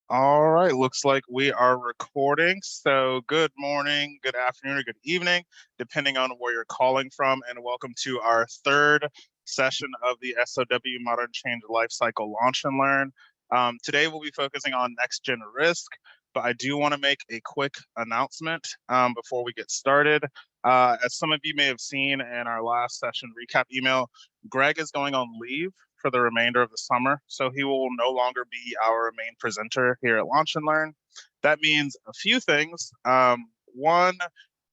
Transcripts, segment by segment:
All right, looks like we are recording. So, good morning, good afternoon, or good evening, depending on where you're calling from. And welcome to our third session of the SOW Modern Change Lifecycle Launch and Learn. Today, we'll be focusing on next gen risk, but I do want to make a quick announcement before we get started. As some of you may have seen in our last session recap email, Greg is going on leave for the remainder of the summer, so he will no longer be our main presenter here at Launch and Learn. That means a few things. One,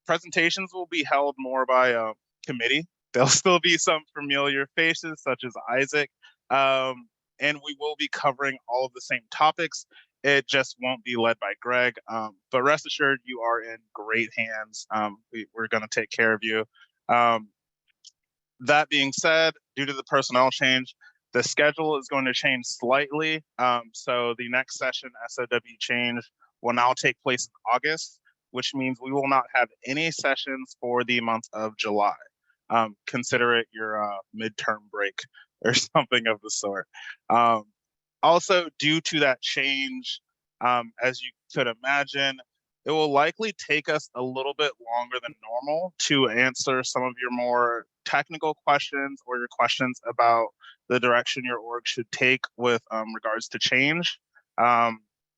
presentations will be held more by a committee. There'll still be some familiar faces, such as Isaac, and we will be covering all of the same topics. It just won't be led by Greg, but rest assured, you are in great hands. We're going to take care of you. That being said, due to the personnel change, the schedule is going to change slightly. So the next session, SOW change, will now take place in August, which means we will not have any sessions for the month of July. Consider it your midterm break or something of the sort. Also, due to that change, as you could imagine, it will likely take us a little bit longer than normal to answer some of your more technical questions or your questions about the direction your org should take with regards to change.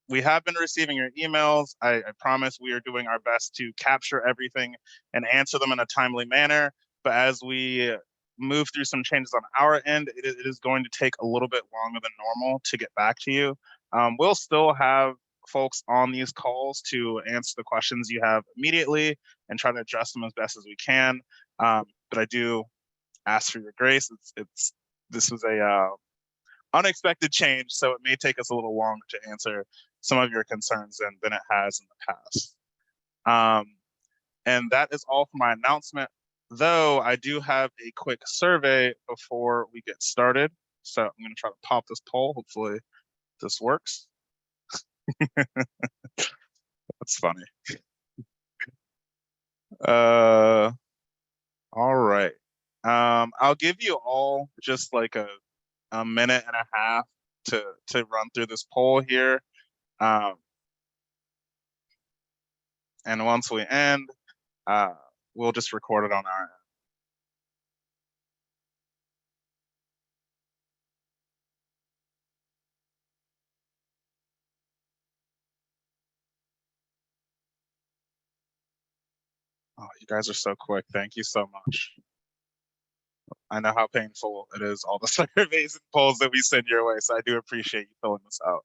We have been receiving your emails. I promise we are doing our best to capture everything and answer them in a timely manner. But as we move through some changes on our end, it is going to take a little bit longer than normal to get back to you. We'll still have folks on these calls to answer the questions you have immediately and try to address them as best as we can. But I do ask for your grace. This was a unexpected change, so it may take us a little longer to answer some of your concerns than it has in the past. And that is all for my announcement, though I do have a quick survey before we get started. So I'm going to try to pop this poll. Hopefully this works. That's funny. All right. I'll give you all just like a minute and a half to run through this poll here. And once we end, we'll just record it on our end. Oh, you guys are so quick. Thank you so much. I know how painful it is, all the surveys and polls that we send your way. So I do appreciate you filling this out.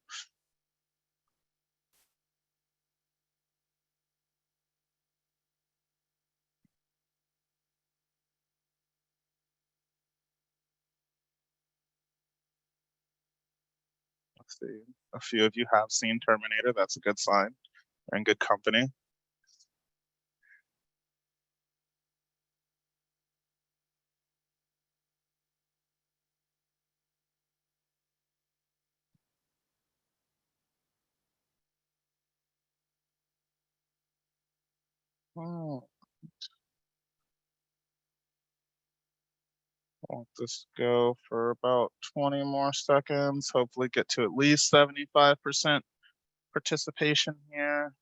Let's see. A few of you have seen Terminator. That's a good sign. You're in good company. Oh, I'll just go for about 20 more seconds. Hopefully get to at least 75% participation here.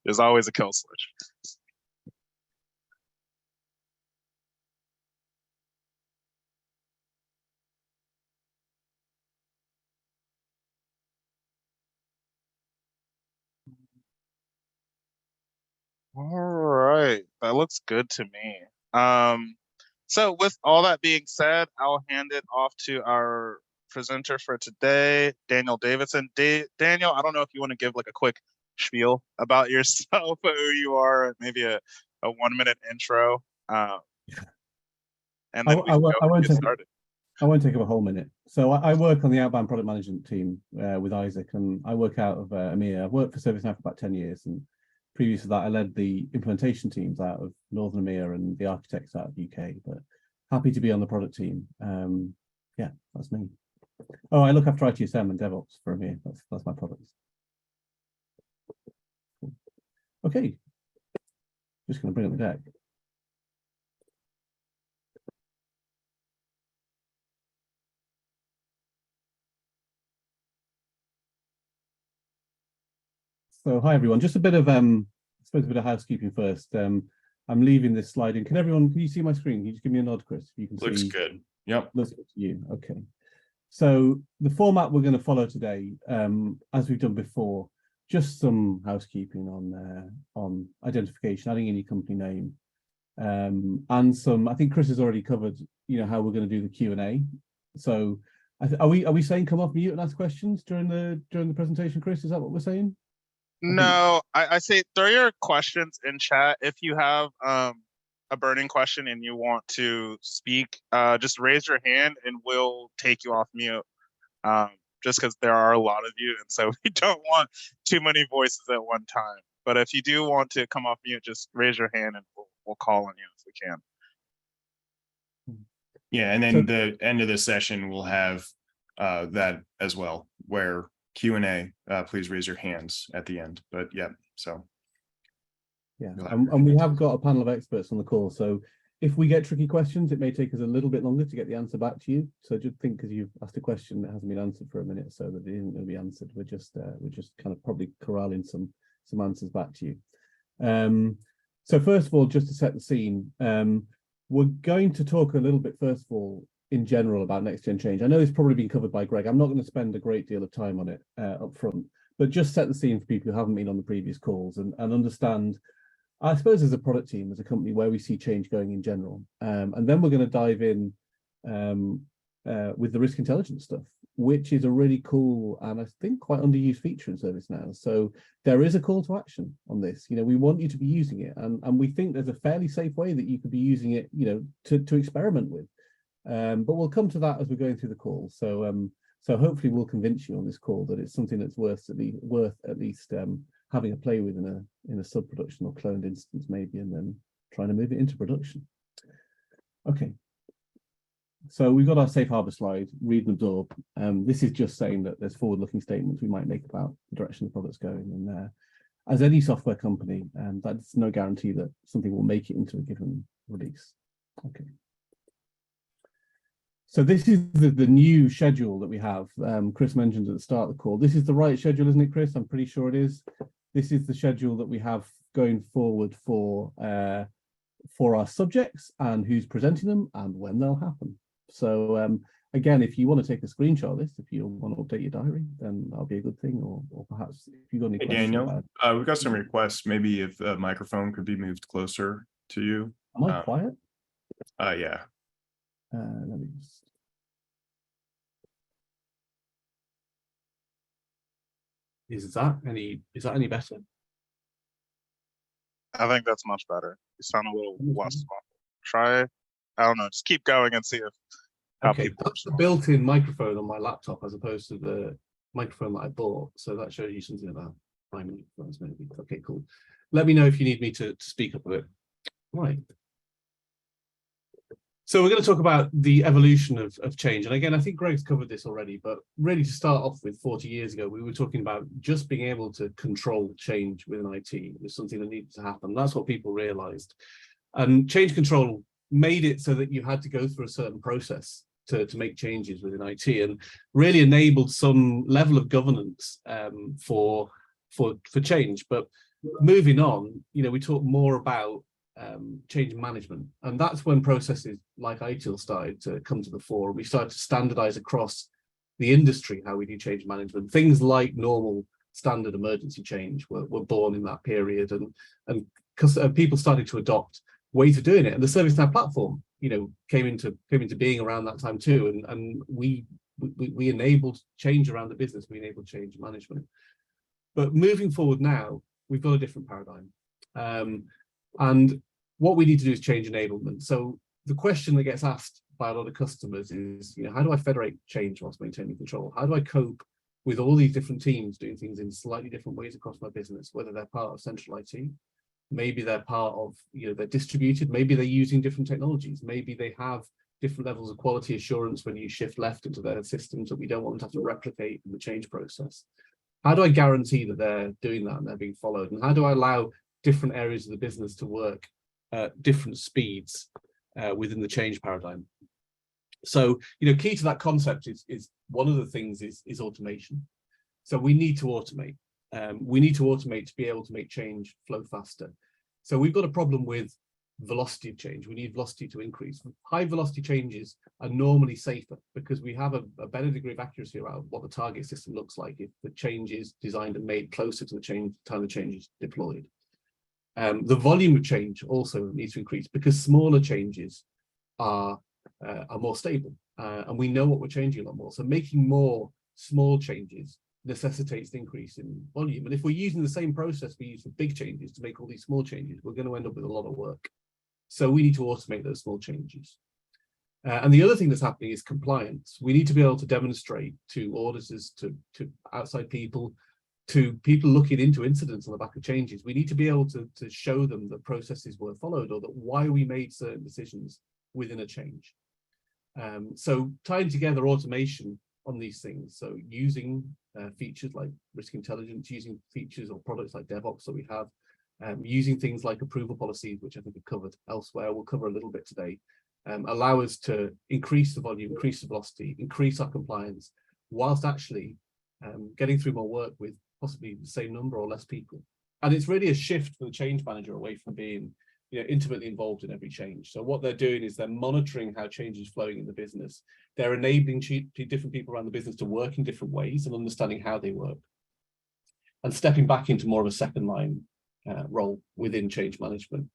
There's always a kill switch. All right, that looks good to me. So with all that being said, I'll hand it off to our presenter for today, Daniel Davidson. Daniel, I don't know if you want to give like a quick spiel about yourself, who you are, maybe a 1 minute intro, and then we can go and get started. I won't take up a whole minute. So I work on the outbound product management team with Isaac, and I work out of EMEA. I've worked for ServiceNow for about 10 years, and previous to that, I led the implementation teams out of Northern EMEA and the architects out of UK, but happy to be on the product team. Yeah, that's me. Oh, I look after ITSM and DevOps for EMEA. That's my products. Okay, just going to bring up the deck. So hi everyone, just a bit of I suppose a bit of housekeeping first. I'm leaving this slide in. Can you see my screen? Can you just give me a nod, Chris? You can Looks see. good. Yep. Looks good to you. Okay. So the format we're going to follow today, as we've done before, just some housekeeping on identification, adding in your company name, and some. I think Chris has already covered, how we're going to do the Q&A. So are we saying come off mute and ask questions during the presentation, Chris? Is that what we're saying? No, I say throw your questions in chat. If you have a burning question and you want to speak, just raise your hand and we'll take you off mute. Just because there are a lot of you, and so we don't want too many voices at one time. But if you do want to come off mute, just raise your hand and we'll call on you if we can. Yeah, and then the end of the session we'll have that as well, where Q&A, please raise your hands at the end. But yeah, so. Yeah, and we have got a panel of experts on the call. So if we get tricky questions, it may take us a little bit longer to get the answer back to you. So just think, because you've asked a question that hasn't been answered for a minute, so that it isn't going to be answered. We're just kind of probably corralling some answers back to you. So first of all, just to set the scene, we're going to talk a little bit, first of all, in general about next-gen change. I know it's probably been covered by Greg. I'm not going to spend a great deal of time on it up front, but just set the scene for people who haven't been on the previous calls and understand, I suppose, as a product team, as a company, where we see change going in general. And then we're going to dive in with the risk intelligence stuff, which is a really cool and I think quite underused feature in ServiceNow. So there is a call to action on this. We want you to be using it, and we think there's a fairly safe way that you could be using it, to experiment with. But we'll come to that as we're going through the call. So so hopefully we'll convince you on this call that it's something that's worth at least having a play with in a sub-production or cloned instance maybe, and then trying to move it into production. Okay. So we've got our safe harbor slide, read and absorb. This is just saying that there's forward-looking statements we might make about the direction the product's going. And as any software company, that's no guarantee that something will make it into a given release. Okay. So this is the new schedule that we have. Chris mentioned at the start of the call. This is the right schedule, isn't it, Chris? I'm pretty sure it is. This is the schedule that we have going forward for our subjects and who's presenting them and when they'll happen. So again, if you want to take a screenshot of this, if you want to update your diary, then that'll be a good thing. Or perhaps if you've got any questions. Daniel, we've got some requests. Maybe if the microphone could be moved closer to you. Am I quiet? Yeah. Let me just. Is that any better? I think that's much better. You sound a little less small. Try, I don't know, just keep going and see if okay, that's the built-in microphone on my laptop as opposed to the microphone that I bought. So that shows you something about my microphones maybe. Okay, cool. Let me know if you need me to speak up a bit. Right. So we're going to talk about the evolution of change. And again, I think Greg's covered this already, but really to start off with, 40 years ago, we were talking about just being able to control change within IT. It was something that needed to happen. That's what people realized. And change control made it so that you had to go through a certain process to make changes within IT, and really enabled some level of governance for change. But moving on, we talk more about change management, and that's when processes like ITIL started to come to the fore. We started to standardize across the industry how we do change management. Things like normal standard emergency change were born in that period, and because people started to adopt ways of doing it, and the ServiceNow platform came into being around that time too, and we enabled change around the business. We enabled change management. But moving forward now, we've got a different paradigm. And what we need to do is change enablement. So the question that gets asked by a lot of customers is, how do I federate change whilst maintaining control? How do I cope with all these different teams doing things in slightly different ways across my business, whether they're part of central IT, maybe they're part of, they're distributed, maybe they're using different technologies, maybe they have different levels of quality assurance when you shift left into their systems that we don't want them to have to replicate in the change process. How do I guarantee that they're doing that and they're being followed? And how do I allow different areas of the business to work at different speeds within the change paradigm. So, key to that concept is one of the things is automation. So we need to automate. We need to automate to be able to make change flow faster. So we've got a problem with velocity of change. We need velocity to increase. High velocity changes are normally safer because we have a better degree of accuracy around what the target system looks like if the change is designed and made closer to the time the change is deployed. The volume of change also needs to increase because smaller changes are more stable, and we know what we're changing a lot more. So making more small changes necessitates the increase in volume. And if we're using the same process we use for big changes to make all these small changes, we're going to end up with a lot of work. So we need to automate those small changes. And the other thing that's happening is compliance. We need to be able to demonstrate to auditors, to outside people, to people looking into incidents on the back of changes. We need to be able to show them that processes were followed or that why we made certain decisions within a change. So tying together automation on these things, so using features like risk intelligence, using features or products like DevOps that we have, using things like approval policies, which I think are covered elsewhere, we'll cover a little bit today, allow us to increase the volume, increase the velocity, increase our compliance, whilst actually getting through more work with possibly the same number or less people. And it's really a shift for the change manager away from being intimately involved in every change. So what they're doing is they're monitoring how change is flowing in the business. They're enabling different people around the business to work in different ways and understanding how they work, and stepping back into more of a second line role within change management,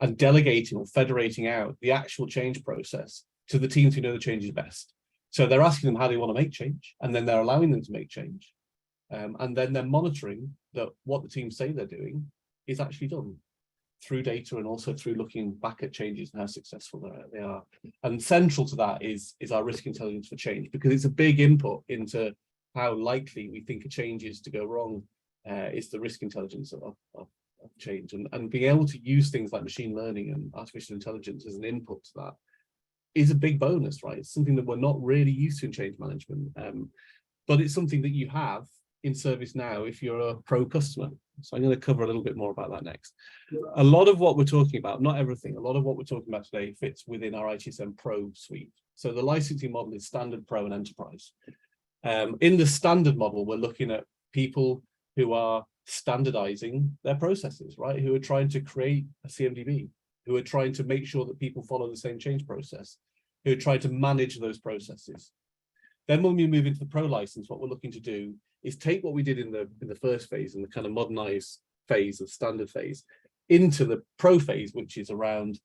and delegating or federating out the actual change process to the teams who know the change is best. So they're asking them how they want to make change, and then they're allowing them to make change. And then they're monitoring that what the teams say they're doing is actually done through data, and also through looking back at changes and how successful they are. And central to that is our risk intelligence for change, because it's a big input into how likely we think a change is to go wrong. Is the risk intelligence of change, and being able to use things like machine learning and artificial intelligence as an input to that is a big bonus, right? It's something that we're not really used to in change management, but it's something that you have in ServiceNow if you're a pro customer. So I'm going to cover a little bit more about that next. A lot of what we're talking about, not everything, a lot of what we're talking about today fits within our ITSM Pro suite. So the licensing model is standard, pro, and enterprise. In the standard model, we're looking at people who are standardizing their processes, right? Who are trying to create a CMDB, who are trying to make sure that people follow the same change process, who are trying to manage those processes. Then when we move into the pro license, what we're looking to do is take what we did in the first phase, and the kind of modernized phase of standard phase, into the pro phase, which is around,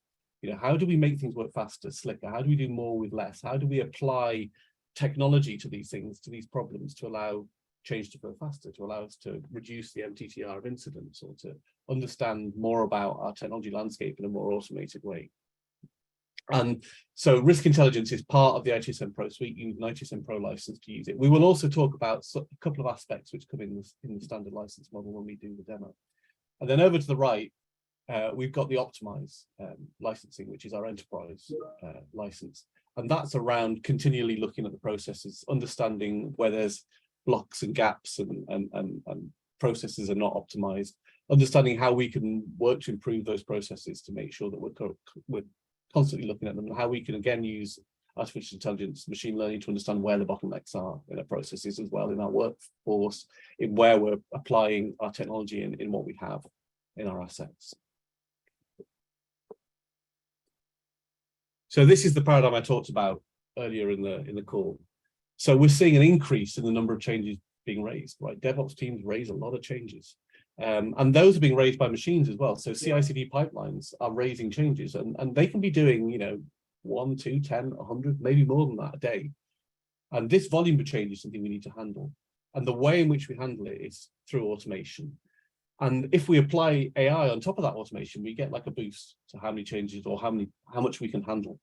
how do we make things work faster, slicker? How do we do more with less? How do we apply technology to these things, to these problems, to allow change to go faster, to allow us to reduce the MTTR of incidents, or to understand more about our technology landscape in a more automated way? And so risk intelligence is part of the ITSM Pro suite. You need an ITSM Pro license to use it. We will also talk about a couple of aspects which come in the standard license model when we do the demo. And then over to the right, we've got the optimize licensing, which is our enterprise license. And that's around continually looking at the processes, understanding where there's blocks and gaps and processes are not optimized, understanding how we can work to improve those processes to make sure that we're constantly looking at them, and how we can again use artificial intelligence, machine learning to understand where the bottlenecks are in our processes as well, in our workforce, in where we're applying our technology in what we have in our assets. So this is the paradigm I talked about earlier in the call. So we're seeing an increase in the number of changes being raised, right? DevOps teams raise a lot of changes. And those are being raised by machines as well. So CI/CD pipelines are raising changes, and they can be doing, 1, 2, 10, 100, maybe more than that a day. And this volume of change is something we need to handle. And the way in which we handle it is through automation. And if we apply AI on top of that automation, we get like a boost to how many changes or how much we can handle.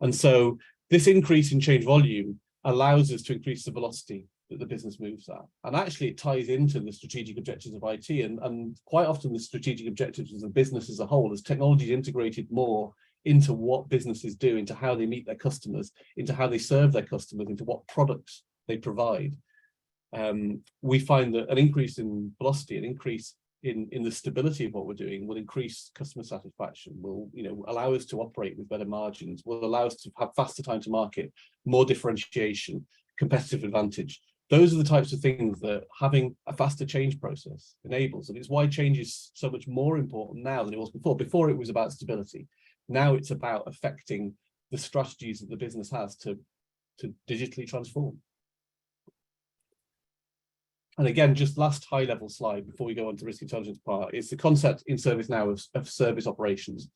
And so this increase in change volume allows us to increase the velocity that the business moves at. And actually it ties into the strategic objectives of IT, and quite often the strategic objectives of the business as a whole, as technology is integrated more into what businesses do, into how they meet their customers, into how they serve their customers, into what products they provide. We find that an increase in velocity, an increase in the stability of what we're doing will increase customer satisfaction, will allow us to operate with better margins, will allow us to have faster time to market, more differentiation, competitive advantage. Those are the types of things that having a faster change process enables, and it's why change is so much more important now than it was before. Before it was about stability. Now it's about affecting the strategies that the business has to digitally transform. And again, just last high level slide before we go on to risk intelligence part is the concept in ServiceNow of service operations.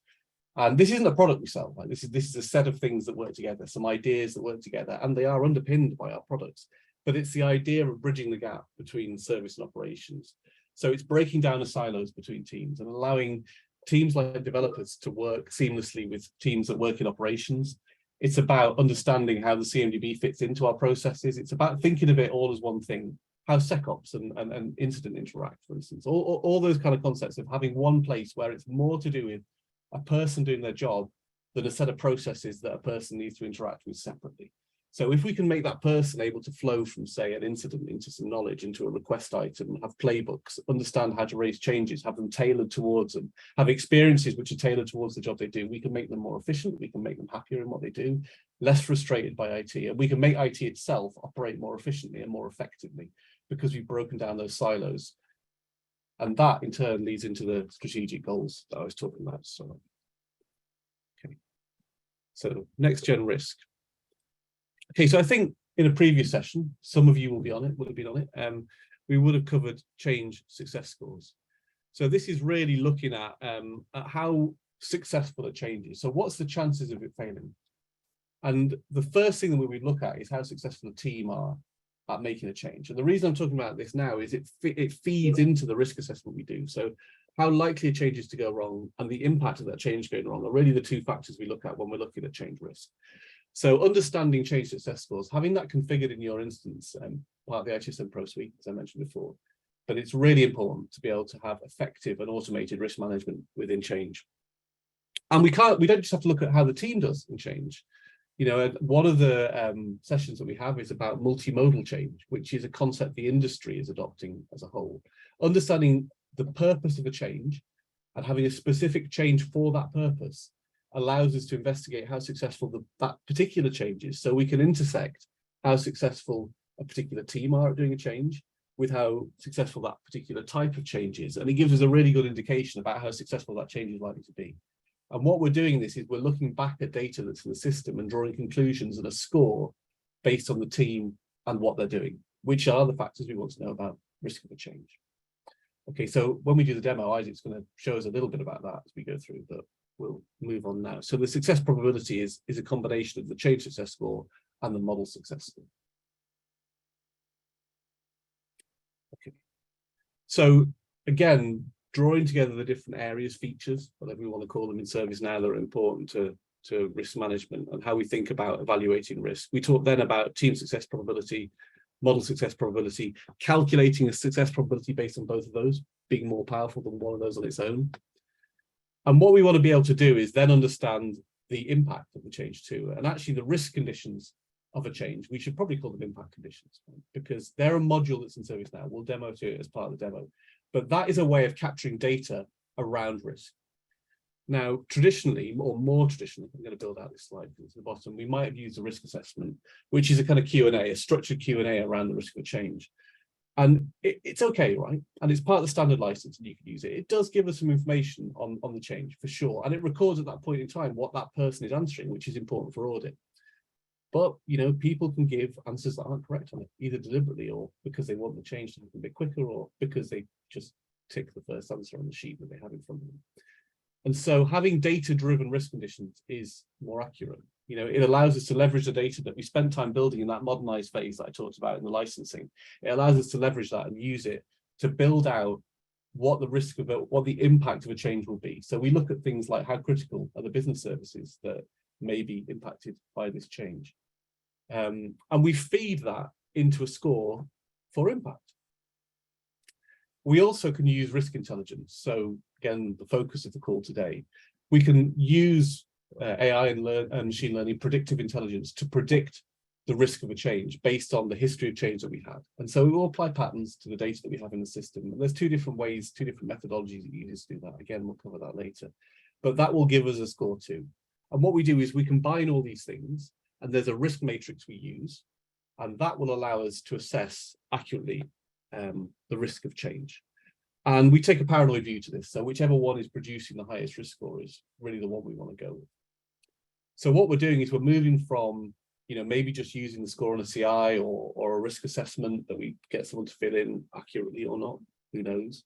And this isn't a product we sell, right? This is a set of things that work together, some ideas that work together, and they are underpinned by our products. But it's the idea of bridging the gap between service and operations. So it's breaking down the silos between teams and allowing teams like developers to work seamlessly with teams that work in operations. It's about understanding how the CMDB fits into our processes. It's about thinking of it all as one thing. How SecOps and incident interact, for instance, all those kind of concepts of having one place where it's more to do with a person doing their job than a set of processes that a person needs to interact with separately. So if we can make that person able to flow from, say, an incident into some knowledge, into a request item, have playbooks, understand how to raise changes, have them tailored towards them, have experiences which are tailored towards the job they do, we can make them more efficient, we can make them happier in what they do, less frustrated by IT, and we can make IT itself operate more efficiently and more effectively because we've broken down those silos. And that in turn leads into the strategic goals that I was talking about. So, okay. So next gen risk. Okay, so I think in a previous session, some of you will have been on it. We would have covered change success scores. So this is really looking at how successful a change is. So what's the chances of it failing? And the first thing that we would look at is how successful a team are at making a change. And the reason I'm talking about this now is it feeds into the risk assessment we do. So how likely a change is to go wrong and the impact of that change going wrong are really the two factors we look at when we're looking at change risk. So understanding change success scores, having that configured in your instance, part of the ITSM Pro Suite, as I mentioned before, but it's really important to be able to have effective and automated risk management within change. And we don't just have to look at how the team does in change. One of the sessions that we have is about multimodal change, which is a concept the industry is adopting as a whole. Understanding the purpose of a change and having a specific change for that purpose allows us to investigate how successful that particular change is. So we can intersect how successful a particular team are at doing a change with how successful that particular type of change is. And it gives us a really good indication about how successful that change is likely to be. And what we're doing this is we're looking back at data that's in the system and drawing conclusions and a score based on the team and what they're doing, which are the factors we want to know about risk of a change. Okay, so when we do the demo, Isaac's going to show us a little bit about that as we go through, but we'll move on now. So the success probability is a combination of the change success score and the model success score. Okay, so again, drawing together the different areas, features, whatever we want to call them in ServiceNow, that are important to risk management and how we think about evaluating risk. We talked then about team success probability, model success probability, calculating a success probability based on both of those, being more powerful than one of those on its own. And what we want to be able to do is then understand the impact of the change too, and actually the risk conditions of a change. We should probably call them impact conditions, because they're a module that's in ServiceNow. We'll demo it as part of the demo. But that is a way of capturing data around risk. Now, traditionally, or more traditionally, I'm going to build out this slide to the bottom, we might have used a risk assessment, which is a kind of Q&A, a structured Q&A around the risk of a change. And it's okay, right? And it's part of the standard license and you can use it. It does give us some information on the change for sure. And it records at that point in time what that person is answering, which is important for audit. But, people can give answers that aren't correct on it, either deliberately or because they want the change to happen a bit quicker or because they just tick the first answer on the sheet that they have in front of them. And so having data-driven risk conditions is more accurate. It allows us to leverage the data that we spent time building in that modernized phase that I talked about in the licensing. It allows us to leverage that and use it to build out what the risk of it, what the impact of a change will be. So we look at things like how critical are the business services that may be impacted by this change. And we feed that into a score for impact. We also can use risk intelligence. So again, the focus of the call today, we can use AI and machine learning, predictive intelligence to predict the risk of a change based on the history of change that we had. And so we will apply patterns to the data that we have in the system. And there's two different ways, two different methodologies that you use to do that. Again, we'll cover that later. But that will give us a score too. And what we do is we combine all these things, and there's a risk matrix we use, and that will allow us to assess accurately the risk of change. And we take a paranoid view to this. So whichever one is producing the highest risk score is really the one we want to go with. So what we're doing is we're moving from, maybe just using the score on a CI or a risk assessment that we get someone to fill in accurately or not, who knows.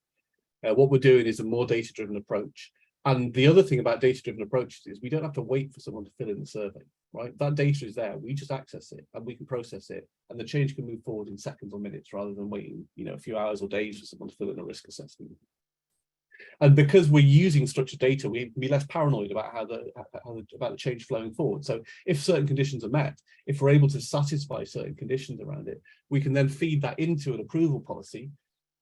What we're doing is a more data-driven approach. And the other thing about data-driven approaches is we don't have to wait for someone to fill in the survey, right? That data is there. We just access it and we can process it, and the change can move forward in seconds or minutes rather than waiting, a few hours or days for someone to fill in a risk assessment. And because we're using structured data, we can be less paranoid about about the change flowing forward. So if certain conditions are met, if we're able to satisfy certain conditions around it, we can then feed that into an approval policy,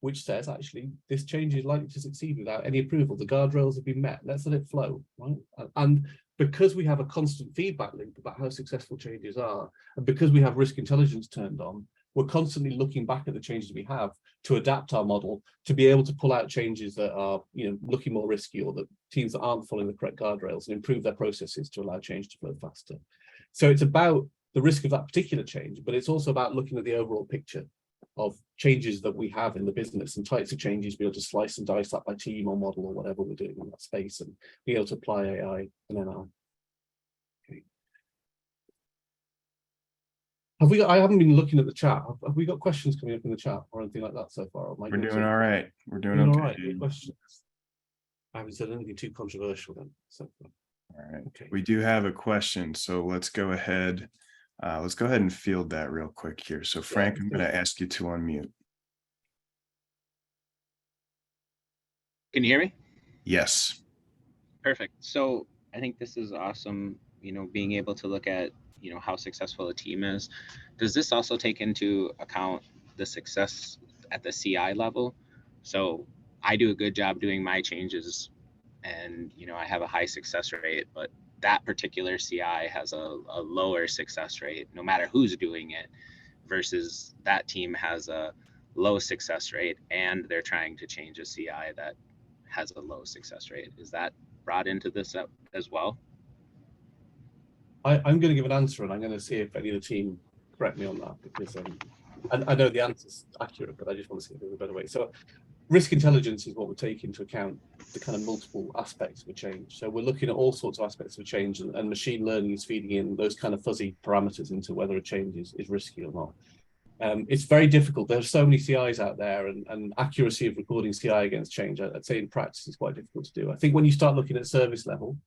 which says, actually, this change is likely to succeed without any approval. The guardrails have been met. Let's let it flow, right? And because we have a constant feedback loop about how successful changes are, and because we have risk intelligence turned on, we're constantly looking back at the changes we have to adapt our model to be able to pull out changes that are, looking more risky, or the teams that aren't following the correct guardrails, and improve their processes to allow change to flow faster. So it's about the risk of that particular change, but it's also about looking at the overall picture of changes that we have in the business and types of changes, be able to slice and dice that by team or model or whatever we're doing in that space, and be able to apply AI and NI. Okay. I haven't been looking at the chat. Have we got questions coming up in the chat or anything like that so far? We're doing all right. We're doing okay. All right. Any questions? I haven't said anything too controversial then. So, all right. Okay. We do have a question, so let's go ahead. Let's go ahead and field that real quick here. So Frank, I'm going to ask you to unmute. Can you hear me? Yes. Perfect. So I think this is awesome, being able to look at, how successful a team is. Does this also take into account the success at the CI level? So I do a good job doing my changes and, I have a high success rate, but that particular CI has a lower success rate, no matter who's doing it, versus that team has a low success rate and they're trying to change a CI that has a low success rate. Is that brought into this as well? I'm going to give an answer, and I'm going to see if any of the team correct me on that, because I know the answer is accurate, but I just want to see if there's a better way. So risk intelligence is what we take into account the kind of multiple aspects of a change. So we're looking at all sorts of aspects of a change, and machine learning is feeding in those kind of fuzzy parameters into whether a change is risky or not. It's very difficult. There are so many CIs out there, and accuracy of recording CI against change, I'd say in practice, is quite difficult to do. I think when you start looking at service level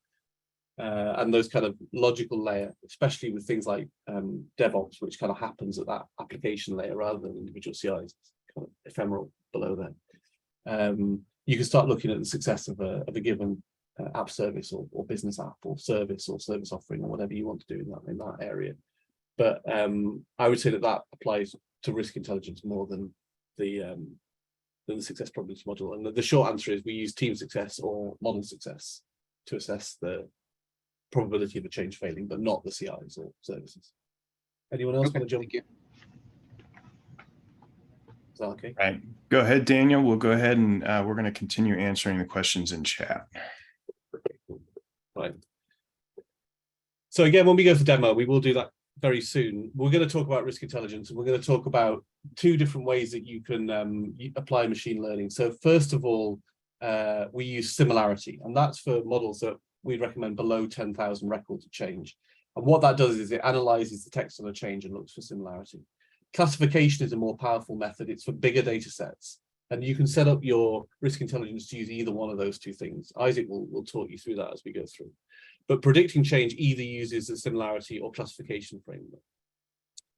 and those kind of logical layer, especially with things like DevOps, which kind of happens at that application layer rather than individual CIs, kind of ephemeral below that. You can start looking at the success of a given app service or business app or service offering or whatever you want to do in that area. But I would say that applies to risk intelligence more than the success probability model. And the short answer is we use team success or model success to assess the probability of a change failing, but not the CIs or services. Anyone else want to jump? Thank you. Is that okay? Right. Go ahead, Daniel. We'll go ahead and we're going to continue answering the questions in chat. Right. So again, when we go for demo, we will do that very soon. We're going to talk about risk intelligence, and we're going to talk about two different ways that you can apply machine learning. So first of all, we use similarity, and that's for models that we'd recommend below 10,000 records of change. And what that does is it analyzes the text on a change and looks for similarity. Classification is a more powerful method. It's for bigger data sets, and you can set up your risk intelligence to use either one of those two things. Isaac will talk you through that as we go through. But predicting change either uses a similarity or classification framework.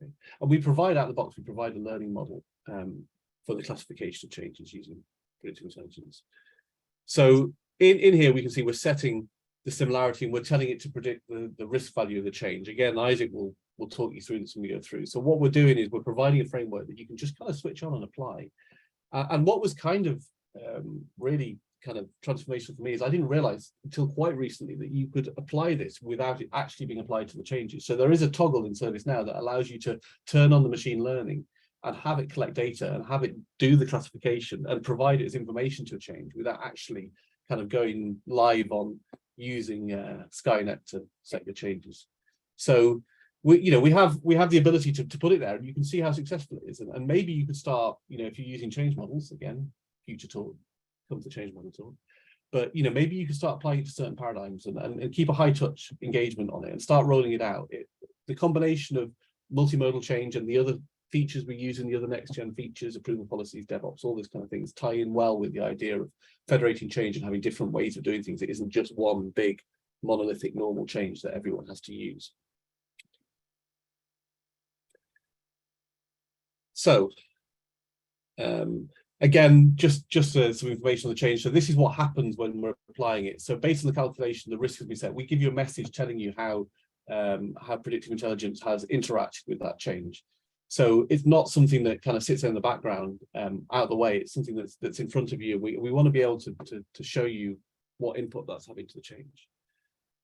Okay. And we provide out of the box, we provide a learning model for the classification of changes using predictive intelligence. So in here, we can see we're setting the similarity and we're telling it to predict the risk value of the change. Again, Isaac will talk you through this when we go through. So what we're doing is we're providing a framework that you can just kind of switch on and apply. And what was kind of really kind of transformation for me is I didn't realize until quite recently that you could apply this without it actually being applied to the changes. So there is a toggle in ServiceNow that allows you to turn on the machine learning and have it collect data and have it do the classification and provide it as information to a change without actually kind of going live on using Skynet to set your changes. So we have the ability to put it there, and you can see how successful it is. And maybe you could start, if you're using change models, again, future talk, comes the change model talk. But maybe you can start applying it to certain paradigms and keep a high touch engagement on it and start rolling it out. The combination of multimodal change and the other features we use in the other next gen features, approval policies, DevOps, all these kind of things tie in well with the idea of federating change and having different ways of doing things. It isn't just one big monolithic normal change that everyone has to use. So again, just some information on the change. So this is what happens when we're applying it. So based on the calculation, the risk has been set. We give you a message telling you how predictive intelligence has interacted with that change. So it's not something that kind of sits in the background out of the way. It's something that's in front of you. We want to be able to show you what input that's having to the change.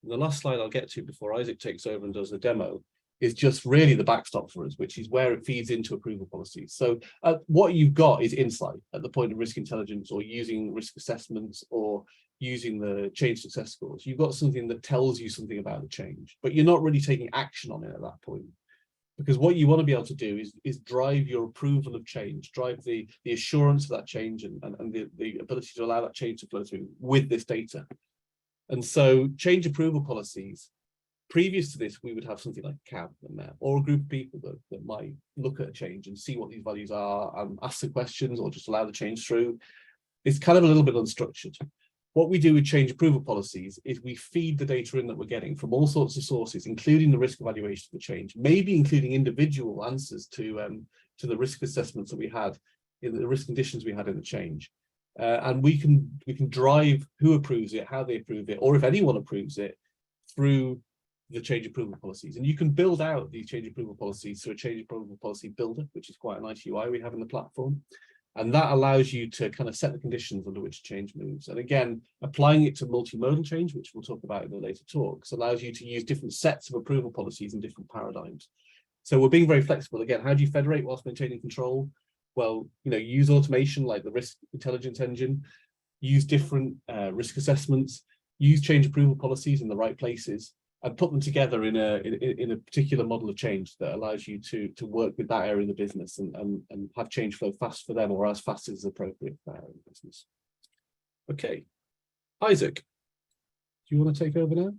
And the last slide I'll get to before Isaac takes over and does the demo is just really the backstop for us, which is where it feeds into approval policies. So what you've got is insight at the point of risk intelligence or using risk assessments or using the change success scores. You've got something that tells you something about the change, but you're not really taking action on it at that point. Because what you want to be able to do is drive your approval of change, drive the assurance of that change and the ability to allow that change to flow through with this data. And so change approval policies, previous to this, we would have something like CAB or a group of people that might look at a change and see what these values are, ask the questions or just allow the change through. It's kind of a little bit unstructured. What we do with change approval policies is we feed the data in that we're getting from all sorts of sources, including the risk evaluation of the change, maybe including individual answers to the risk assessments that we had in the risk conditions we had in the change. And we can drive who approves it, how they approve it, or if anyone approves it through the change approval policies. And you can build out these change approval policies through a change approval policy builder, which is quite a nice UI we have in the platform. And that allows you to kind of set the conditions under which change moves. And again, applying it to multimodal change, which we'll talk about in the later talks, allows you to use different sets of approval policies in different paradigms. So we're being very flexible. Again, how do you federate whilst maintaining control? Well, use automation like the risk intelligence engine, use different risk assessments, use change approval policies in the right places, and put them together in a particular model of change that allows you to work with that area of the business and have change flow fast for them or as fast as appropriate for that area of the business. Okay, Isaac, do you want to take over now?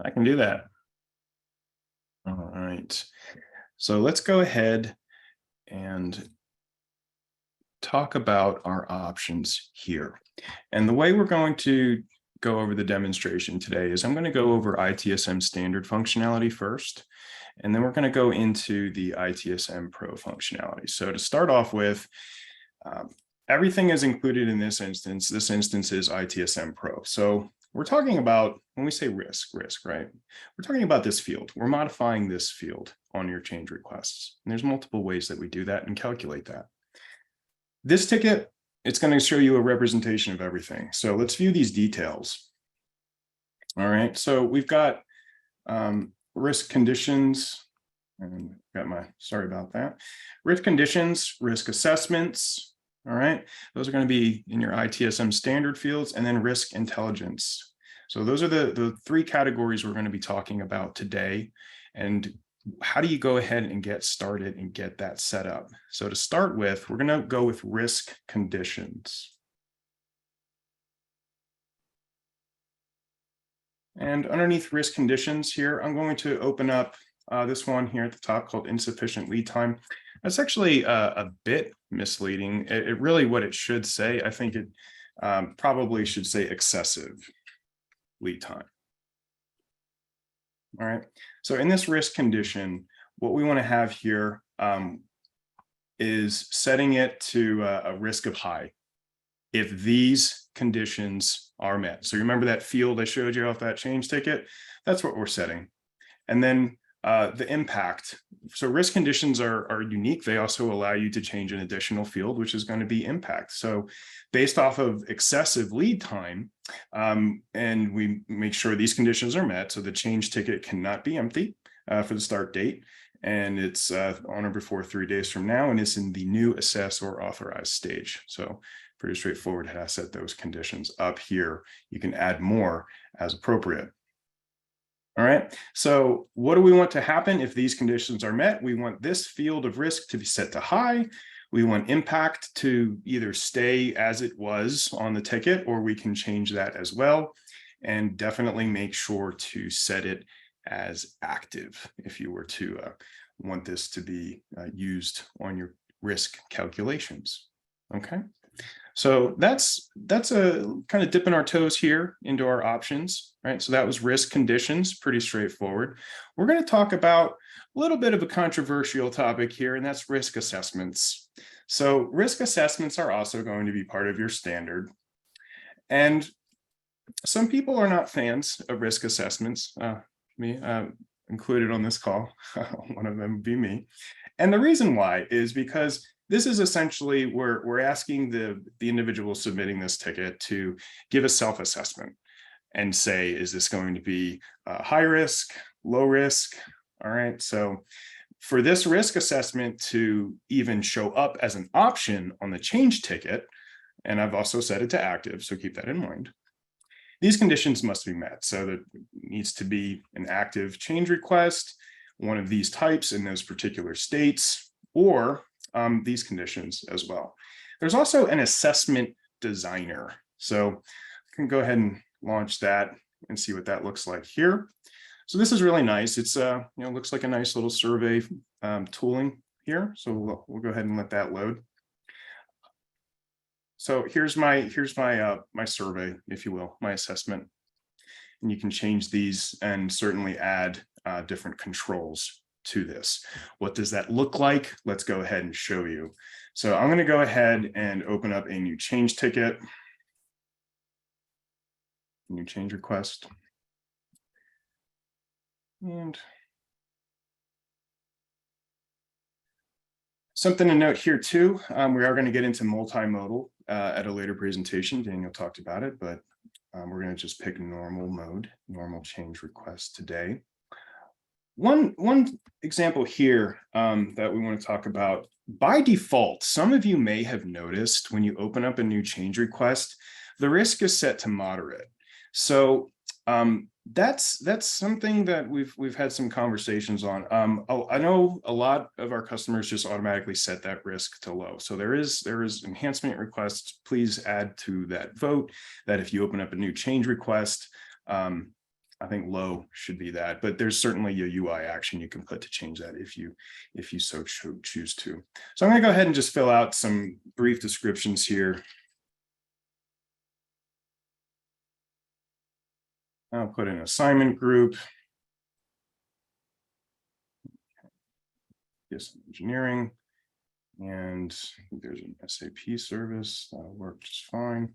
I can do that. All right. So let's go ahead and talk about our options here. And the way we're going to go over the demonstration today is I'm going to go over ITSM standard functionality first, and then we're going to go into the ITSM Pro functionality. So to start off with, everything is included in this instance. This instance is ITSM Pro. So we're talking about, when we say risk, right? We're talking about this field. We're modifying this field on your change requests. And there's multiple ways that we do that and calculate that. This ticket, it's going to show you a representation of everything. So let's view these details. All right, so we've got risk conditions, and sorry about that. Risk conditions, risk assessments, all right? Those are going to be in your ITSM standard fields, and then risk intelligence. So those are the three categories we're going to be talking about today. And how do you go ahead and get started and get that set up? So to start with, we're going to go with risk conditions. And underneath risk conditions here, I'm going to open up this one here at the top called insufficient lead time. That's actually a bit misleading. It really, what it should say, I think it probably should say excessive lead time. All right, so in this risk condition, what we want to have here is setting it to a risk of high if these conditions are met. So remember that field I showed you off that change ticket? That's what we're setting. And then the impact. So risk conditions are unique. They also allow you to change an additional field, which is going to be impact. So based off of excessive lead time, and we make sure these conditions are met, so the change ticket cannot be empty for the start date, and it's on or before 3 days from now, and it's in the new assess or authorize stage. So pretty straightforward how to set those conditions up here. You can add more as appropriate. All right, so what do we want to happen if these conditions are met? We want this field of risk to be set to high. We want impact to either stay as it was on the ticket, or we can change that as well. And definitely make sure to set it as active if you were to want this to be used on your risk calculations. Okay. So that's a kind of dipping our toes here into our options, right? So that was risk conditions, pretty straightforward. We're going to talk about a little bit of a controversial topic here, and that's risk assessments. So risk assessments are also going to be part of your standard. And some people are not fans of risk assessments, me included on this call. One of them would be me. And the reason why is because this is essentially we're asking the individual submitting this ticket to give a self-assessment and say, is this going to be high risk, low risk? All right. So for this risk assessment to even show up as an option on the change ticket, and I've also set it to active, so keep that in mind, these conditions must be met. So there needs to be an active change request, one of these types in those particular states, or these conditions as well. There's also an assessment designer. So I can go ahead and launch that and see what that looks like here. So this is really nice. It's looks like a nice little survey tooling here. So we'll go ahead and let that load. So here's my my survey, if you will, my assessment. And you can change these and certainly add different controls to this. What does that look like? Let's go ahead and show you. So I'm going to go ahead and open up a new change ticket, new change request. And something to note here too, we are going to get into multimodal at a later presentation. Daniel talked about it, but we're going to just pick normal mode, normal change request today. One example here that we want to talk about, by default, some of you may have noticed when you open up a new change request, the risk is set to moderate. So that's something that we've had some conversations on. I know a lot of our customers just automatically set that risk to low. So there is enhancement requests. Please add to that vote that if you open up a new change request, I think low should be that, but there's certainly a UI action you can put to change that if you so choose to. So I'm going to go ahead and just fill out some brief descriptions here. I'll put an assignment group. Yes, engineering, and there's an SAP service that'll work just fine.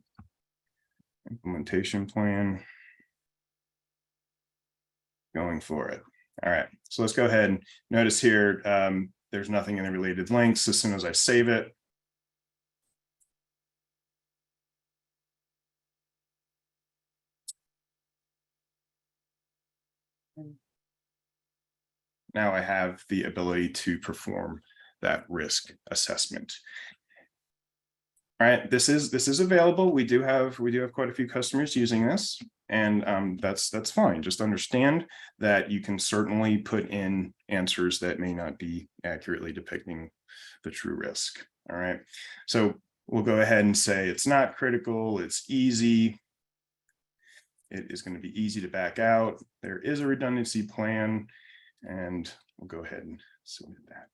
Implementation plan. Going for it. All right, so let's go ahead and notice here, there's nothing in the related links. As soon as I save it, now I have the ability to perform that risk assessment. All right, this is available. We do have quite a few customers using this, and that's fine. Just understand that you can certainly put in answers that may not be accurately depicting the true risk. All right, so we'll go ahead and say it's not critical, it's easy. It is going to be easy to back out. There is a redundancy plan, and we'll go ahead and submit that.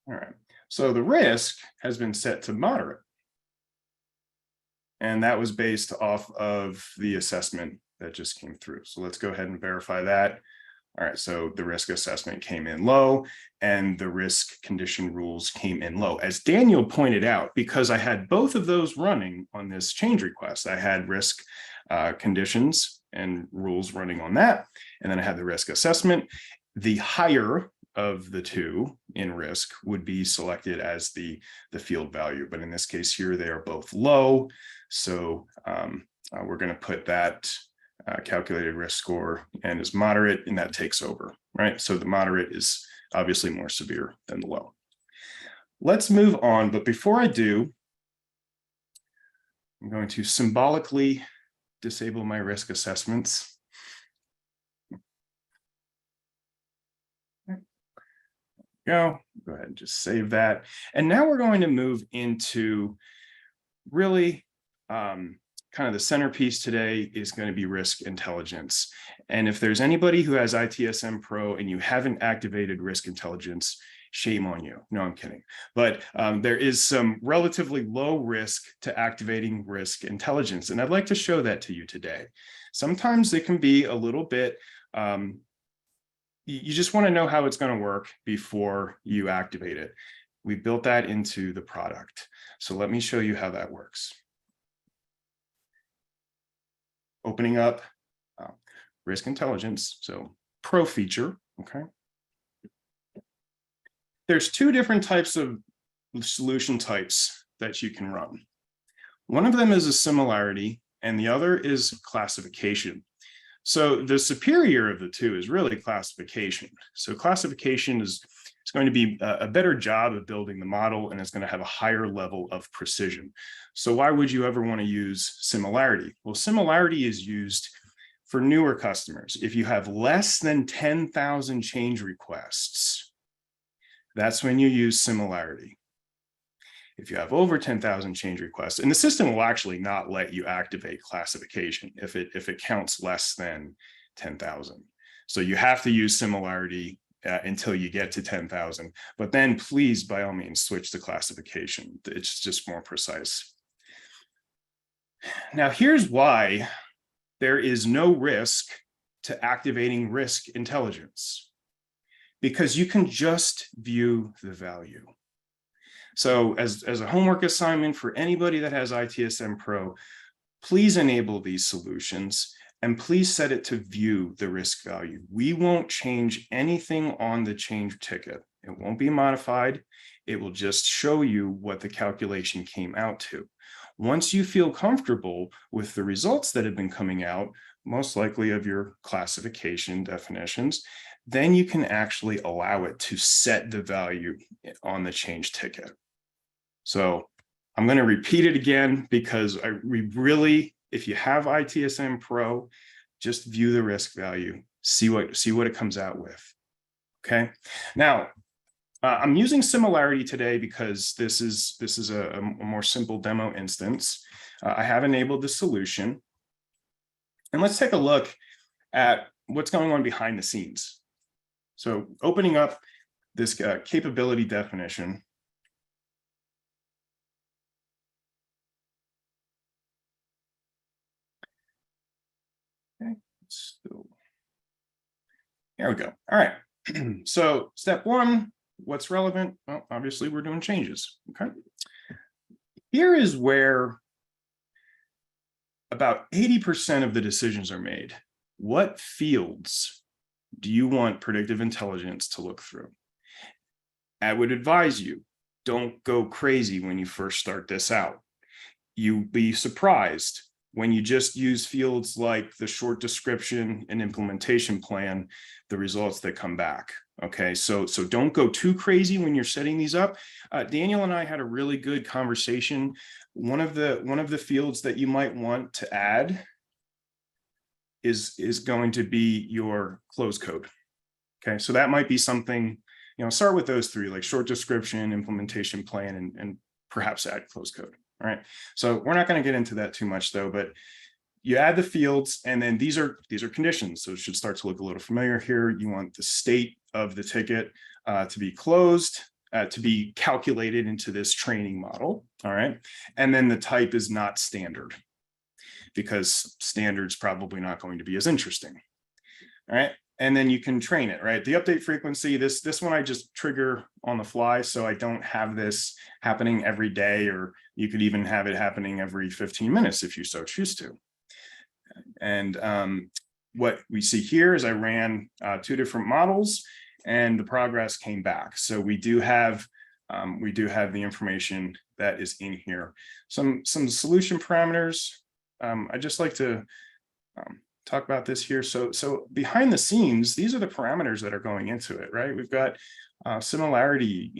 All right, so the risk has been set to moderate. And that was based off of the assessment that just came through. So let's go ahead and verify that. All right, so the risk assessment came in low and the risk condition rules came in low. As Daniel pointed out, because I had both of those running on this change request, I had risk conditions and rules running on that, and then I had the risk assessment. The higher of the two in risk would be selected as the field value, but in this case here, they are both low. So we're going to put that calculated risk score and is moderate, and that takes over, right? So the moderate is obviously more severe than the low. Let's move on, but before I do, I'm going to symbolically disable my risk assessments. Go ahead and just save that. And now we're going to move into really kind of the centerpiece today is going to be risk intelligence. And if there's anybody who has ITSM Pro and you haven't activated risk intelligence, shame on you. No, I'm kidding. But there is some relatively low risk to activating risk intelligence. And I'd like to show that to you today. Sometimes it can be a little bit, you just want to know how it's going to work before you activate it. We built that into the product. So let me show you how that works. Opening up risk intelligence, so pro feature, okay? There's two different types of solution types that you can run. One of them is a similarity, and the other is classification. So the superior of the two is really classification. So classification is going to be a better job of building the model, and it's going to have a higher level of precision. So why would you ever want to use similarity? Well, similarity is used for newer customers. If you have less than 10,000 change requests, that's when you use similarity. If you have over 10,000 change requests, and the system will actually not let you activate classification if it counts less than 10,000. So you have to use similarity until you get to 10,000, but then please, by all means, switch to classification. It's just more precise. Now, here's why there is no risk to activating risk intelligence, because you can just view the value. So as a homework assignment for anybody that has ITSM Pro, please enable these solutions and please set it to view the risk value. We won't change anything on the change ticket. It won't be modified. It will just show you what the calculation came out to. Once you feel comfortable with the results that have been coming out, most likely of your classification definitions, then you can actually allow it to set the value on the change ticket. So I'm going to repeat it again because we really, if you have ITSM Pro, just view the risk value, see what it comes out with. Okay. Now, I'm using similarity today because this is a more simple demo instance. I have enabled the solution, and let's take a look at what's going on behind the scenes. So opening up this capability definition. Okay, so here we go. All right. So step one, what's relevant? Well, obviously we're doing changes. Okay. Here is where about 80% of the decisions are made. What fields do you want predictive intelligence to look through? I would advise you, don't go crazy when you first start this out. You'll be surprised when you just use fields like the short description and implementation plan, the results that come back. Okay, so don't go too crazy when you're setting these up. Daniel and I had a really good conversation. One of the fields that you might want to add is going to be your close code. Okay, so that might be something, start with those three, like short description, implementation plan, and perhaps add close code. All right, so we're not going to get into that too much though, but you add the fields, and then these are conditions. So it should start to look a little familiar here. You want the state of the ticket to be closed, to be calculated into this training model. All right, and then the type is not standard, because standard's probably not going to be as interesting. All right, and then you can train it, right? The update frequency, this one I just trigger on the fly, so I don't have this happening every day, or you could even have it happening every 15 minutes if you so choose to. And what we see here is I ran 2 different models, and the progress came back. So we do have the information that is in here. Some solution parameters. I just like to talk about this here. So behind the scenes, these are the parameters that are going into it, right? We've got similarity,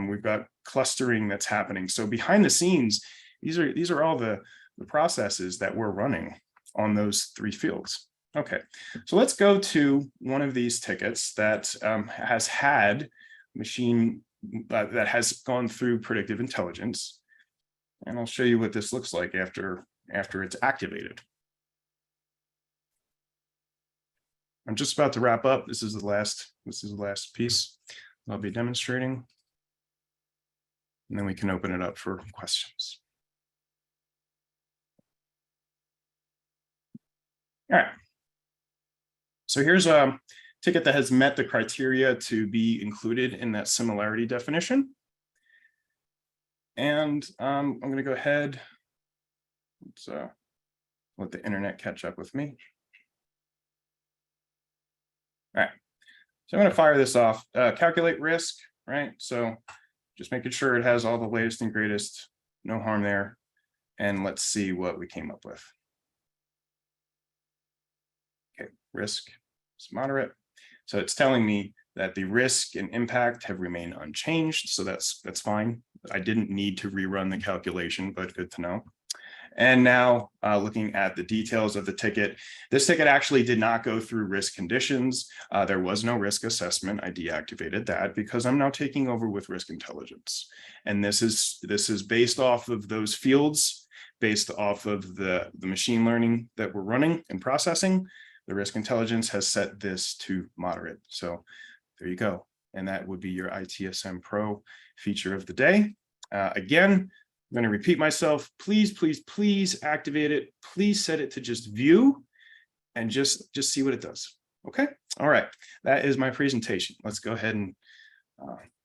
we've got clustering that's happening. So behind the scenes, these are all the processes that we're running on those 3 fields. Okay, so let's go to one of these tickets that has had machine that has gone through predictive intelligence, and I'll show you what this looks like after it's activated. I'm just about to wrap up. This is the last piece I'll be demonstrating, and then we can open it up for questions. All right. So here's a ticket that has met the criteria to be included in that similarity definition. And I'm going to go ahead. Let's let the internet catch up with me. All right. So I'm going to fire this off. Calculate risk, right? So just making sure it has all the latest and greatest, no harm there. And let's see what we came up with. Okay, risk is moderate. So it's telling me that the risk and impact have remained unchanged. So that's fine. I didn't need to rerun the calculation, but good to know. And now looking at the details of the ticket, this ticket actually did not go through risk conditions. There was no risk assessment. I deactivated that because I'm now taking over with risk intelligence. And this is based off of those fields, based off of the machine learning that we're running and processing. The risk intelligence has set this to moderate. So there you go. And that would be your ITSM Pro feature of the day. Again, I'm going to repeat myself. Please, please, please activate it. Please set it to just view and just see what it does. Okay. All right. That is my presentation. Let's go ahead and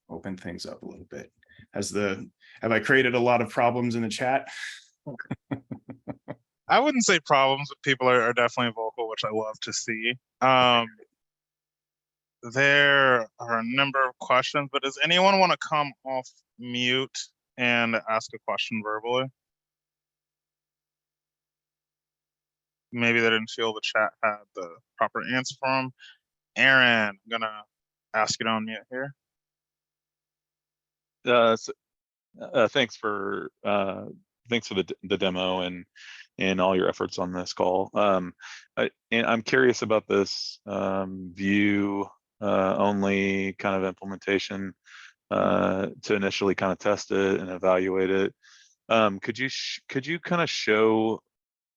open things up a little bit. Have I created a lot of problems in the chat? I wouldn't say problems, but people are definitely vocal, which I love to see. There are a number of questions, but does anyone want to come off mute and ask a question verbally? Maybe they didn't feel the chat had the proper answer for them. Aaron, I'm gonna ask you to unmute here. Thanks for the demo and all your efforts on this call. And I'm curious about this view only kind of implementation to initially kind of test it and evaluate it. Could you kind of show,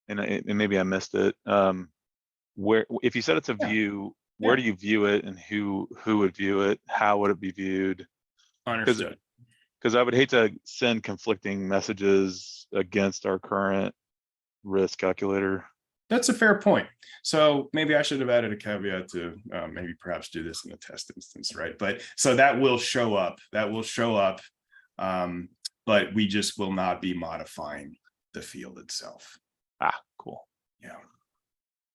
and maybe I missed it, where, if you said it's a view, where do you view it, and who would view it? How would it be viewed? Understood. Because I would hate to send conflicting messages against our current risk calculator. That's a fair point. So maybe I should have added a caveat to maybe perhaps do this in a test instance, right? But so that will show up. But we just will not be modifying the field itself. Ah, cool. Yeah.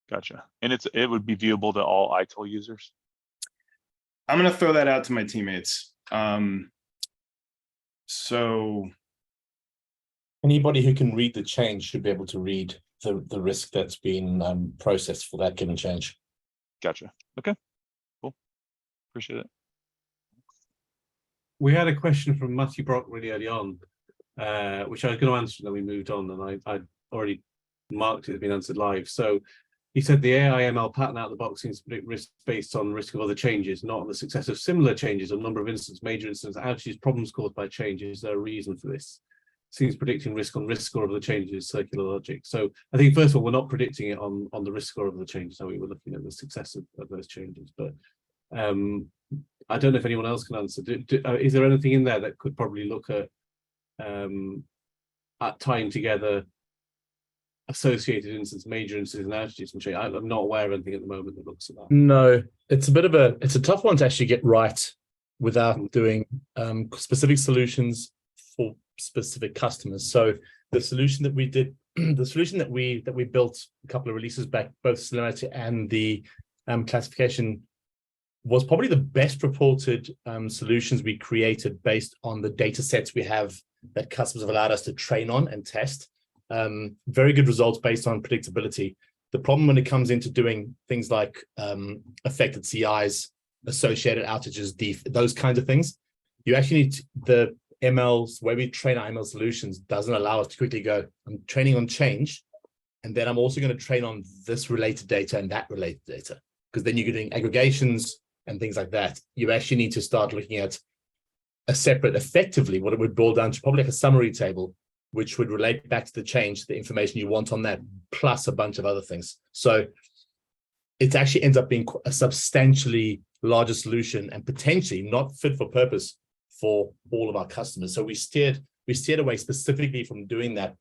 Gotcha. And it would be viewable to all ITIL users? I'm going to throw that out to my teammates. So anybody who can read the change should be able to read the risk that's been processed for that given change. Gotcha. Okay, cool. Appreciate it. We had a question from Matthew Brock really early on, which I was going to answer, and then we moved on, and I'd already marked it as being answered live. So he said the AI ML pattern out of the box seems to predict risk based on risk of other changes, not on the success of similar changes, or number of instances, major instances, outages, problems caused by changes. Is there a reason for this? Seems predicting risk on risk score of the changes, circular logic. So I think first of all, we're not predicting it on the risk score of the changes. So we were looking at the success of those changes. But I don't know if anyone else can answer. Is there anything in there that could probably look at tying together associated incidents, major incidents, and outages, which I'm not aware of anything at the moment that looks at that. No, it's a tough one to actually get right without doing specific solutions for specific customers. So the solution that we did, the solution that we built a couple of releases back, both Salinity and the classification, was probably the best reported solutions we created based on the data sets we have that customers have allowed us to train on and test. Very good results based on predictability. The problem when it comes into doing things like affected CIs, associated outages, those kinds of things, you actually need the MLs, where we train our ML solutions doesn't allow us to quickly go, I'm training on change, and then I'm also going to train on this related data and that related data, because then you're doing aggregations and things like that. You actually need to start looking at a separate, effectively, what it would boil down to, probably like a summary table, which would relate back to the change, the information you want on that, plus a bunch of other things. So it actually ends up being a substantially larger solution and potentially not fit for purpose for all of our customers. So we steered away specifically from doing that.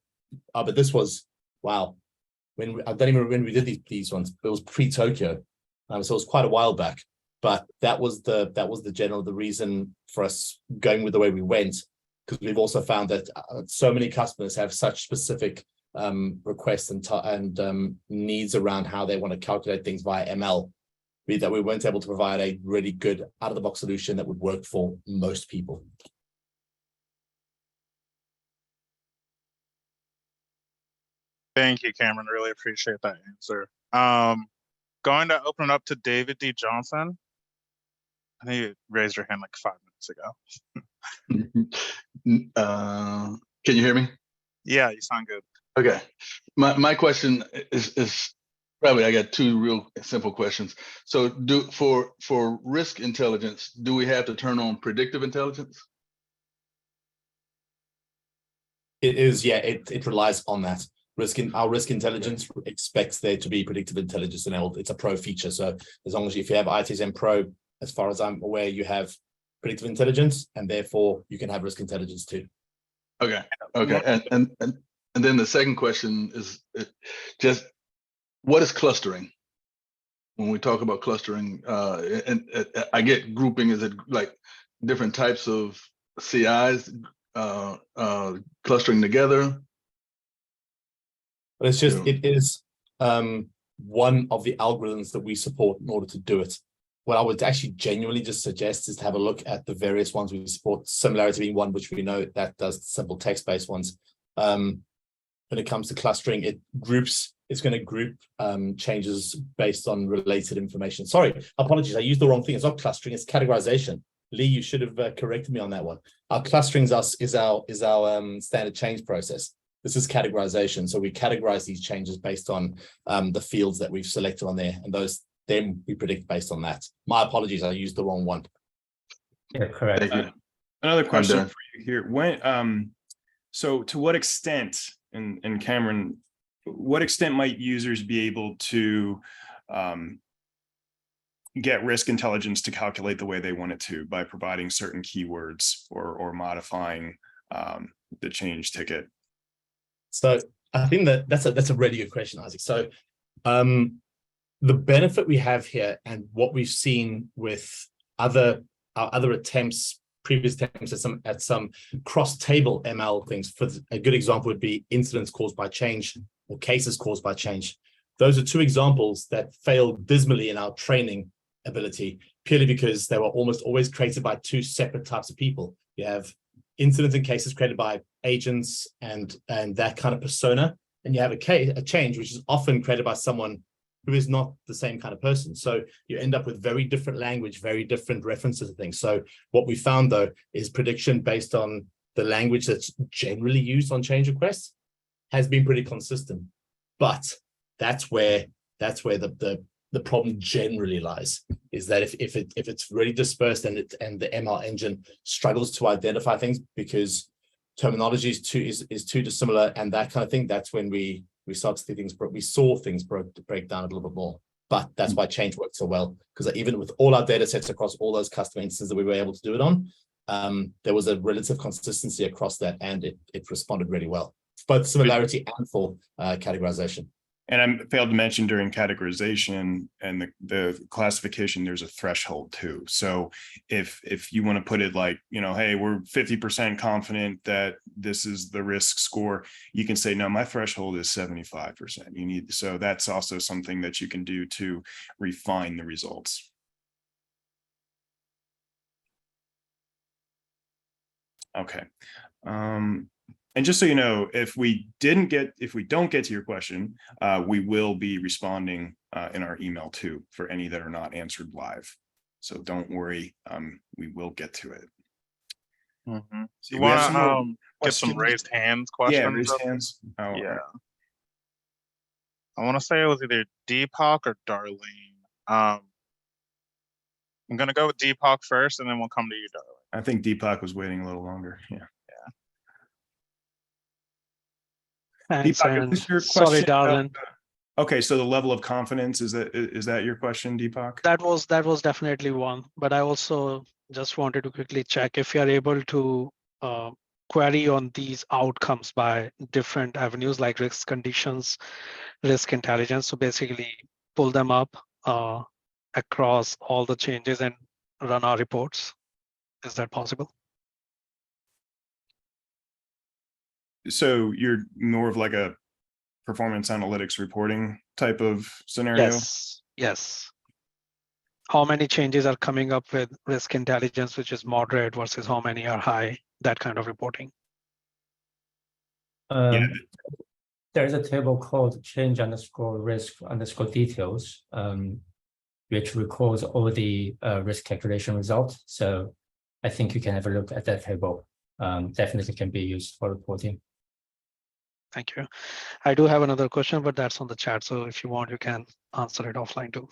But this was, wow, I don't even remember when we did these ones. It was pre-Tokyo, so it was quite a while back. But that was the reason for us going with the way we went, because we've also found that so many customers have such specific requests and needs around how they want to calculate things via ML, that we weren't able to provide a really good out-of-the-box solution that would work for most people. Thank you, Cameron. Really appreciate that answer. Going to open it up to David D. Johnson. I think you raised your hand like 5 minutes ago. Can you hear me? Yeah, you sound good. Okay. My question is probably, I got two real simple questions. So for risk intelligence, do we have to turn on predictive intelligence? It is, yeah, it relies on that. Our risk intelligence expects there to be predictive intelligence enabled. It's a pro feature. So as long as if you have ITSM Pro, as far as I'm aware, you have predictive intelligence, and therefore you can have risk intelligence too. Okay. And then the second question is just, what is clustering? When we talk about clustering, and I get grouping, is it like different types of CIs clustering together? But it's just, it is one of the algorithms that we support in order to do it. What I would actually genuinely just suggest is to have a look at the various ones we support, Similarity being one, which we know that does simple text-based ones. When it comes to clustering, it's going to group changes based on related information. Sorry, apologies, I used the wrong thing. It's not clustering, it's categorization. Lee, you should have corrected me on that one. Our clustering is our standard change process. This is categorization. So we categorize these changes based on the fields that we've selected on there, and then we predict based on that. My apologies, I used the wrong one. Yeah, correct. Another question for you here. When so to what extent, and Cameron, what extent might users be able to get risk intelligence to calculate the way they want it to by providing certain keywords or modifying the change ticket? So I think that's a really good question, Isaac. So the benefit we have here, and what we've seen with our other attempts, previous attempts at some cross-table ML things, for a good example would be incidents caused by change or cases caused by change. Those are two examples that failed dismally in our training ability, purely because they were almost always created by two separate types of people. You have incidents and cases created by agents and that kind of persona, and you have a change which is often created by someone who is not the same kind of person. So you end up with very different language, very different references to things. So what we found, though, is prediction based on the language that's generally used on change requests has been pretty consistent. But that's where the problem generally lies, is that if it's really dispersed and the ML engine struggles to identify things because terminology is too dissimilar and that kind of thing, that's when we start to see things, we saw things break down a little bit more. But that's why change worked so well, because even with all our data sets across all those customer instances that we were able to do it on, there was a relative consistency across that, and it responded really well. both similarity and for categorization. And I failed to mention during categorization and the classification, there's a threshold too. So if you want to put it like, hey, we're 50% confident that this is the risk score, you can say, no, my threshold is 75%. So that's also something that you can do to refine the results. Okay. And just so you know, if we don't get to your question, we will be responding in our email too for any that are not answered live. So don't worry, we will get to it. Mm-hmm. So You we have want some more to get some questions? raised hands questions? Yeah, raised hands. Oh, yeah. I want to say it was either Deepak or Darlene. I'm going to go with Deepak first, and then we'll come to you, Darlene. I think Deepak was waiting a little longer. Yeah. Thanks, Deepak, and is this your sorry, question? Darlene. Okay, so the level of confidence, is that your question, Deepak? That was definitely one, but I also just wanted to quickly check if you are able to query on these outcomes by different avenues like risk conditions, risk intelligence. So basically pull them up across all the changes and run our reports. Is that possible? So you're more of like a performance analytics reporting type of scenario? Yes. How many changes are coming up with risk intelligence, which is moderate versus how many are high, that kind of reporting? There's a table called change underscore risk underscore details, which records all the risk calculation results. So I think you can have a look at that table. Definitely can be used for reporting. Thank you. I do have another question, but that's on the chat. So if you want, you can answer it offline too.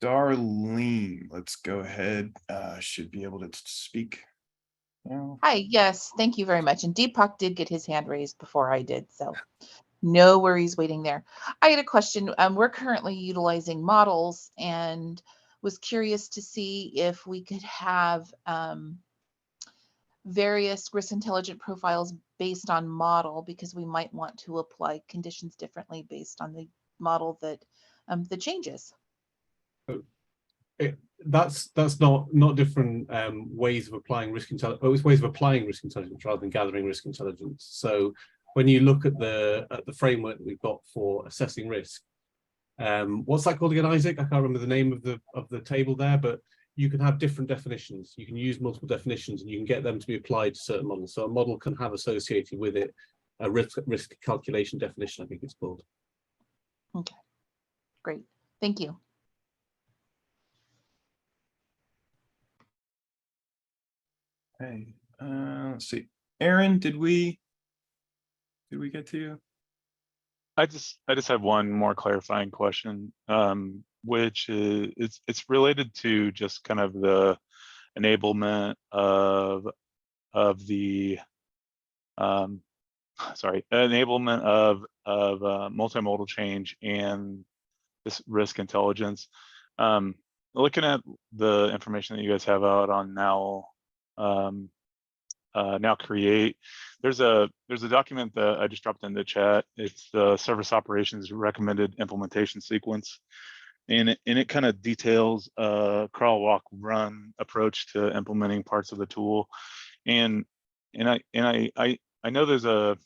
Darlene, let's go ahead. Should be able to speak now. Hi, yes, thank you very much. And Deepak did get his hand raised before I did, so no worries waiting there. I had a question. We're currently utilizing models and was curious to see if we could have various risk intelligent profiles based on model, because we might want to apply conditions differently based on the model that the changes. That's not different ways of applying risk intelligence. It's ways of applying risk intelligence rather than gathering risk intelligence. So when you look at the framework that we've got for assessing risk, what's that called again, Isaac? I can't remember the name of the table there, but you can have different definitions. You can use multiple definitions and you can get them to be applied to certain models. So a model can have associated with it a risk calculation definition, I think it's called. Okay, great. Thank you. Hey, let's see. Aaron, did we get to you? I just have one more clarifying question, which is it's related to just kind of the enablement of the enablement of multimodal change and this risk intelligence. Looking at the information that you guys have out on Now Create, there's a document that I just dropped in the chat. It's the service operations recommended implementation sequence, and it kind of details a crawl, walk, run approach to implementing parts of the tool. And I know there's a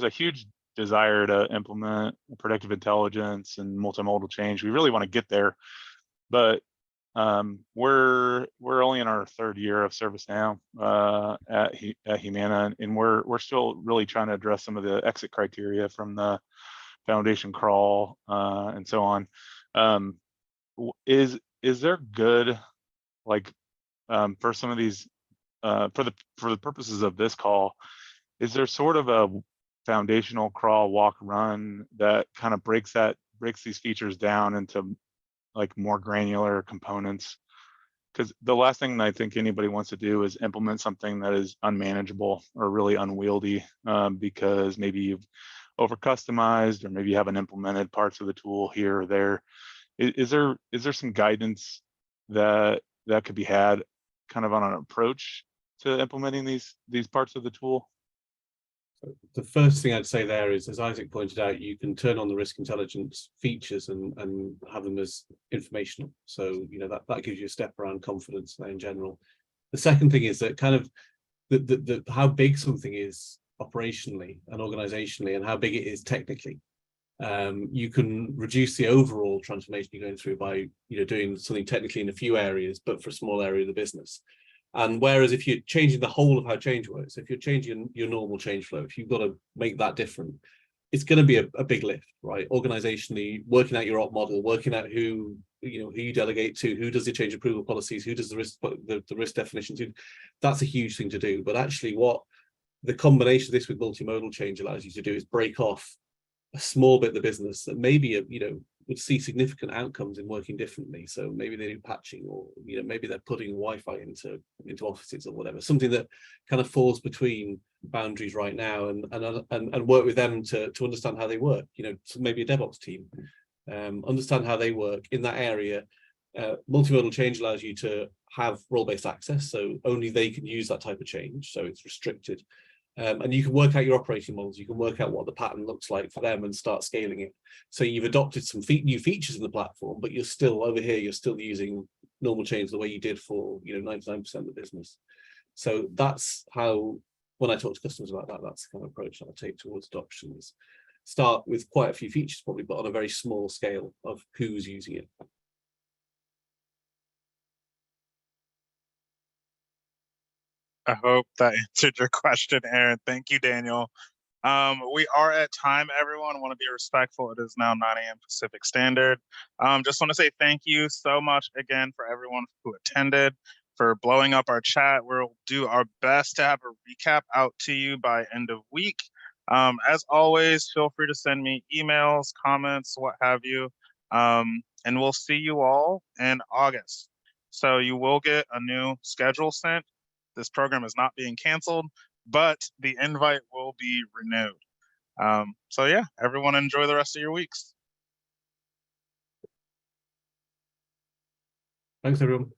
huge desire to implement predictive intelligence and multimodal change. We really want to get there, but we're only in our third year of ServiceNow at Humana, and we're still really trying to address some of the exit criteria from the foundation crawl and so on. Is there good, like, for some of these for the purposes of this call, is there sort of a foundational crawl, walk, run that kind of breaks these features down into like more granular components? Because the last thing I think anybody wants to do is implement something that is unmanageable or really unwieldy because maybe you've over customized or maybe you haven't implemented parts of the tool here or there. Is there some guidance that could be had kind of on an approach to implementing these parts of the tool? The first thing I'd say there is, as Isaac pointed out, you can turn on the risk intelligence features and have them as informational. So, you know, that gives you a step around confidence there in general. The second thing is that kind of the how big something is operationally and organizationally and how big it is technically. You can reduce the overall transformation you're going through by, you know, doing something technically in a few areas, but for a small area of the business. And whereas if you're changing the whole of how change works, if you're changing your normal change flow, if you've got to make that different, it's going to be a big lift, right? Organizationally, working out your op model, working out who you delegate to, who does the change approval policies, who does the risk definitions. That's a huge thing to do. But actually, what the combination of this with multimodal change allows you to do is break off a small bit of the business that maybe would see significant outcomes in working differently. So maybe they do patching, or maybe they're putting Wi-Fi into offices or whatever, something that kind of falls between boundaries right now, and work with them to understand how they work. So maybe a DevOps team, understand how they work in that area. Multimodal change allows you to have role-based access, so only they can use that type of change, so it's restricted. And you can work out your operating models, you can work out what the pattern looks like for them and start scaling it. So you've adopted some new features in the platform, but you're still over here, you're still using normal change the way you did for 99% of the business. So that's how, when I talk to customers about that, that's the kind of approach that I take towards adoption, is start with quite a few features probably, but on a very small scale of who's using it. I hope that answered your question, Aaron. Thank you, Daniel. We are at time, everyone. I want to be respectful. It is now 9 a.m. Pacific Standard. Just want to say thank you so much again for everyone who attended, for blowing up our chat. We'll do our best to have a recap out to you by end of week. As always, feel free to send me emails, comments, what have you. And we'll see you all in August. So you will get a new schedule sent. This program is not being canceled, but the invite will be renewed. So yeah, everyone enjoy the rest of your weeks. Thanks, everyone.